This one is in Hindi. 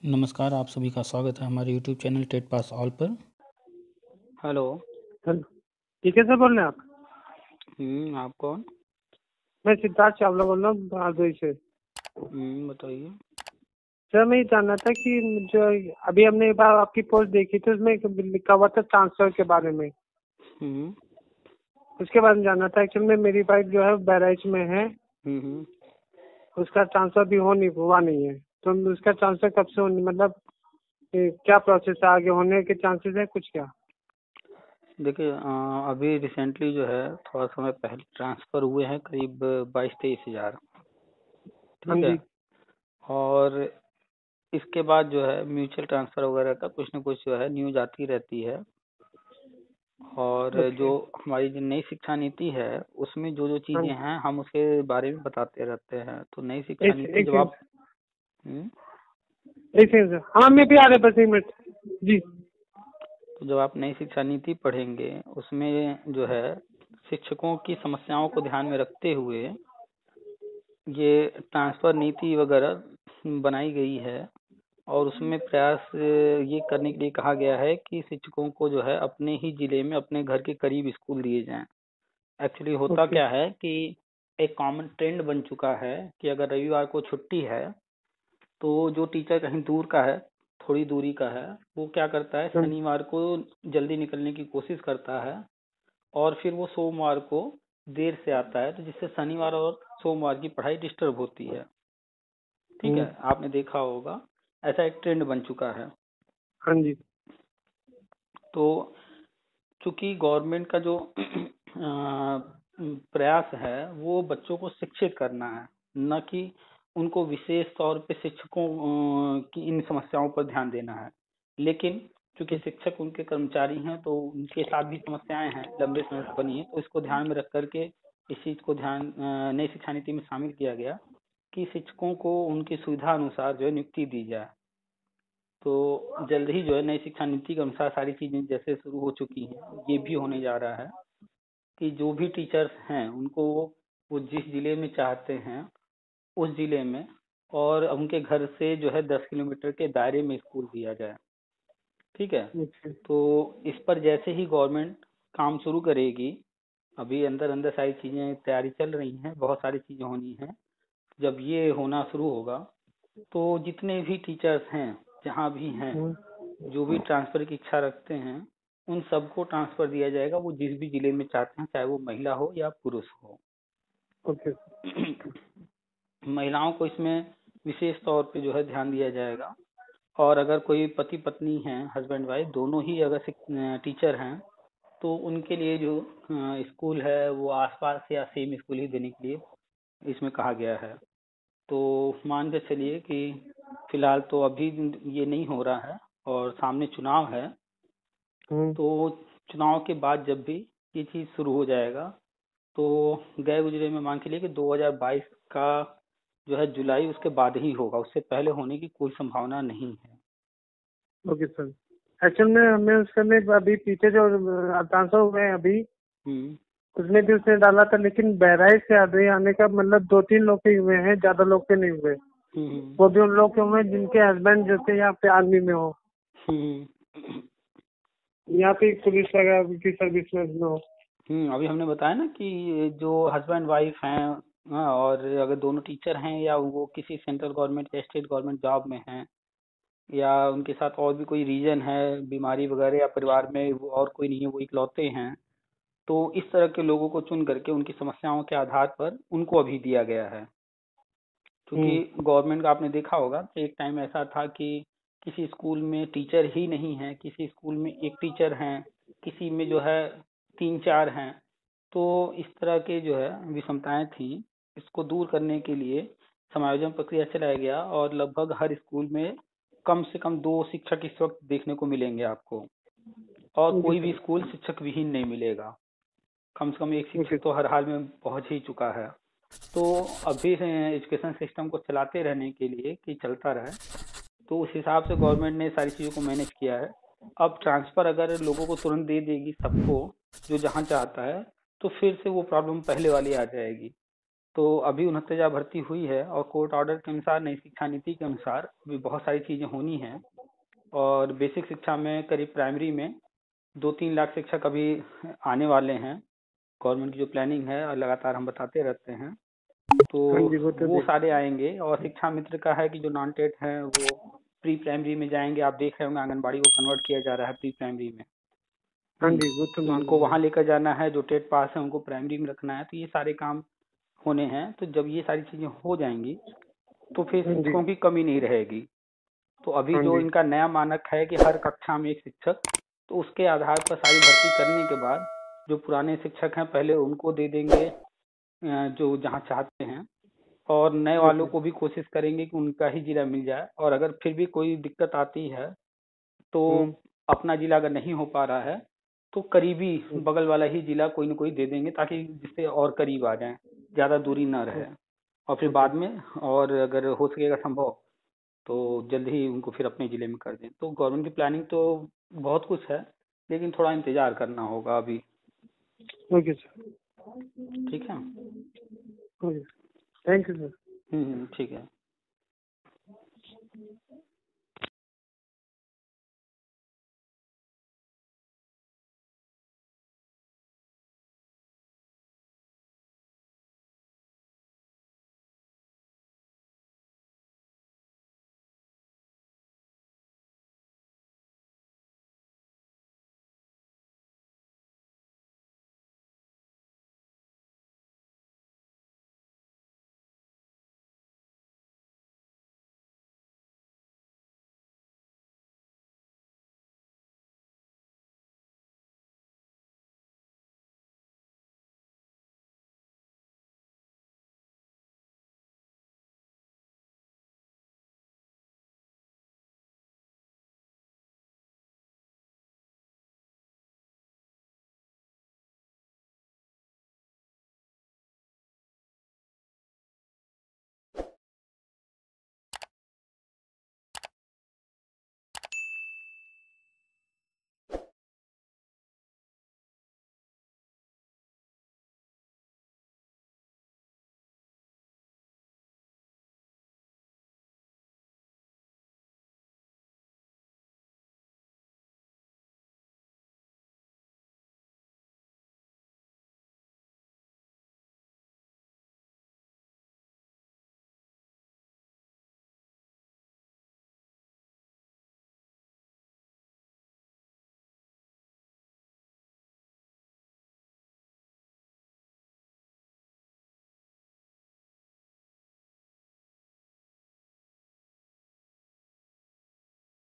नमस्कार, आप सभी का स्वागत है हमारे YouTube channel TET pass all पर। हेलो। हेलो। ठीक है सर, बोल रहे हैं आप? आप कौन? मैं सिद्धार्थ चावला बोल रहा हूँ बहादुरी से। बताइए। सर मैं ये जानना था कि जो अभी हमने एक बार आपकी पोस्ट देखी थी, उसमें एक लिखा हुआ था ट्रांसफर के बारे में। हम्म उसके बारे में जानना था। एक्चुअल में मेरी वाइफ जो है बहराइच में है, हम्म उसका ट्रांसफर भी हुआ नहीं है। तो उसका ट्रांसफर कब से मतलब क्या प्रोसेस है, आगे होने के चांसेस है कुछ क्या? देखिए, अभी रिसेंटली जो है थोड़ा समय पहले ट्रांसफ़र हुए हैं करीब 22-23 हज़ार। हाँ ठीक है। जी। और इसके बाद जो है म्यूचुअल ट्रांसफ़र वगैरह का कुछ ना कुछ जो है न्यूज आती रहती है। और जो ओके। हमारी जो नई शिक्षा नीति है उसमें जो जो हाँ चीज़ें जी। हैं हम उसके बारे में बताते रहते हैं। तो नई शिक्षा एक नीति एक जब सेकंड, आप हम्म, एक सेकंड सर। हाँ, मैं भी आ रहे बस 1 मिनट। जी। तो जब आप नई शिक्षा नीति पढ़ेंगे उसमें जो है शिक्षकों की समस्याओं को ध्यान में रखते हुए ये ट्रांसफर नीति वगैरह बनाई गई है। और उसमें प्रयास ये करने के लिए कहा गया है कि शिक्षकों को जो है अपने ही जिले में अपने घर के करीब स्कूल दिए जाएं। एक्चुअली होता ओके। क्या है कि एक कॉमन ट्रेंड बन चुका है कि अगर रविवार को छुट्टी है तो जो टीचर कहीं दूर का है, थोड़ी दूरी का है, वो क्या करता है हाँ शनिवार को जल्दी निकलने की कोशिश करता है और फिर वो सोमवार को देर से आता है, तो जिससे शनिवार और सोमवार की पढ़ाई डिस्टर्ब होती है। ठीक है, आपने देखा होगा ऐसा एक ट्रेंड बन चुका है। हाँ जी। तो चूंकि गवर्नमेंट का जो प्रयास है वो बच्चों को शिक्षित करना है, न कि उनको विशेष तौर पे शिक्षकों की इन समस्याओं पर ध्यान देना है। लेकिन चूंकि शिक्षक उनके कर्मचारी हैं तो उनके साथ भी समस्याएं हैं लंबे समय से बनी है, तो इसको ध्यान में रख करके इस चीज को नई शिक्षा नीति में शामिल किया गया कि शिक्षकों को उनकी सुविधा अनुसार जो है नियुक्ति दी जाए। तो जल्द ही जो है नई शिक्षा नीति के अनुसार सारी चीजें जैसे शुरू हो चुकी हैं ये भी होने जा रहा है कि जो भी टीचर्स हैं उनको वो जिस जिले में चाहते हैं उस जिले में और उनके घर से जो है 10 किलोमीटर के दायरे में स्कूल दिया जाए। ठीक है। ओके। तो इस पर जैसे ही गवर्नमेंट काम शुरू करेगी, अभी अंदर अंदर सारी चीजें तैयारी चल रही हैं, बहुत सारी चीजें होनी हैं। जब ये होना शुरू होगा तो जितने भी टीचर्स हैं जहाँ भी हैं, जो भी ट्रांसफर की इच्छा रखते हैं, उन सबको ट्रांसफर दिया जाएगा वो जिस भी जिले में चाहते हैं, चाहे वो महिला हो या पुरुष हो। ओके। महिलाओं को इसमें विशेष तौर पे जो है ध्यान दिया जाएगा। और अगर कोई पति पत्नी है, हस्बैंड वाइफ दोनों ही अगर टीचर हैं तो उनके लिए जो स्कूल है वो आसपास या सेम स्कूल ही देने के लिए इसमें कहा गया है। तो मान के चलिए कि फिलहाल तो अभी ये नहीं हो रहा है और सामने चुनाव है। हम्म। तो चुनाव के बाद जब भी ये चीज शुरू हो जाएगा तो गए गुजरे में मान के लिए कि 2022 का जो है जुलाई उसके बाद ही होगा, उससे पहले होने की कोई संभावना नहीं है। Okay sir. एक्चुअल में हमें उसके में अभी पीछे जो ट्रांसफर हुए हैं अभी, हम्म उसमें भी उसने डाला था, लेकिन बहराइच से अभी आने का मतलब 2-3 लोग के हुए हैं, ज्यादा लोग के नहीं हुए। हम्म वो भी उन लोग के हुए जिनके हस्बैंड जैसे यहाँ पे आर्मी में हो, हम्म यहाँ पे पुलिस वगैरह की सर्विस में हो। अभी हमने बताया ना कि ये जो हस्बैंड वाइफ हैं, हाँ, और अगर दोनों टीचर हैं या वो किसी सेंट्रल गवर्नमेंट या स्टेट गवर्नमेंट जॉब में हैं, या उनके साथ और भी कोई रीजन है, बीमारी वगैरह, या परिवार में वो और कोई नहीं है, वो इकलौते हैं, तो इस तरह के लोगों को चुन करके उनकी समस्याओं के आधार पर उनको अभी दिया गया है। क्योंकि हम्म। गवर्नमेंट का आपने देखा होगा कि एक टाइम ऐसा था कि किसी स्कूल में टीचर ही नहीं है, किसी स्कूल में एक टीचर हैं, किसी में जो है 3-4 हैं। तो इस तरह के जो है विषमताएं थी, इसको दूर करने के लिए समायोजन प्रक्रिया चलाया गया और लगभग हर स्कूल में कम से कम 2 शिक्षक इस वक्त देखने को मिलेंगे आपको। और ओके कोई भी सर। स्कूल शिक्षक विहीन नहीं मिलेगा, कम से कम एक ओके शिक्षक तो सर। हर हाल में पहुंच ही चुका है। तो अभी से एजुकेशन सिस्टम को चलाते रहने के लिए कि चलता रहे, तो उस हिसाब से गवर्नमेंट ने सारी चीज़ों को मैनेज किया है। अब ट्रांसफ़र अगर लोगों को तुरंत दे देगी सबको, जो जहाँ चाहता है, तो फिर से वो प्रॉब्लम पहले वाली आ जाएगी। तो अभी 69,000 भर्ती हुई है और कोर्ट ऑर्डर के अनुसार नई शिक्षा नीति के अनुसार अभी बहुत सारी चीजें होनी है। और बेसिक शिक्षा में करीब प्राइमरी में 2-3 लाख शिक्षक अभी आने वाले हैं। गवर्नमेंट की जो प्लानिंग है और लगातार हम बताते रहते हैं, तो हाँ जी, वो तो वो देख। सारे आएंगे। और शिक्षा मित्र का है कि जो नॉन टेट है वो प्री प्राइमरी में जाएंगे। आप देख रहे होंगे आंगनबाड़ी को कन्वर्ट किया जा रहा है प्री प्राइमरी में। हाँ जी, वो तो तो मालूम उनको है। वहां लेकर जाना है, जो टेट पास है उनको प्राइमरी में रखना है। तो ये सारे काम होने हैं। तो जब ये सारी चीजें हो जाएंगी तो फिर हाँ जी। शिक्षकों की कमी नहीं रहेगी। तो अभी हाँ जो जी। इनका नया मानक है कि हर कक्षा में एक शिक्षक, तो उसके आधार पर सारी भर्ती करने के बाद जो पुराने शिक्षक हैं पहले उनको दे देंगे जो जहाँ चाहते हैं। और नए वालों ओके। को भी कोशिश करेंगे कि उनका ही जिला मिल जाए। और अगर फिर भी कोई दिक्कत आती है तो हम्म। अपना जिला अगर नहीं हो पा रहा है तो करीबी बगल वाला ही जिला कोई ना कोई दे देंगे, ताकि जिससे और करीब आ जाए, ज्यादा दूरी ना रहे। और फिर ओके। बाद में और अगर हो सकेगा संभव तो जल्द ही उनको फिर अपने जिले में कर दें। तो गवर्नमेंट की प्लानिंग तो बहुत कुछ है, लेकिन थोड़ा इंतजार करना होगा अभी। Okay sir. ठीक है। ओके। Thank you sir. ठीक है।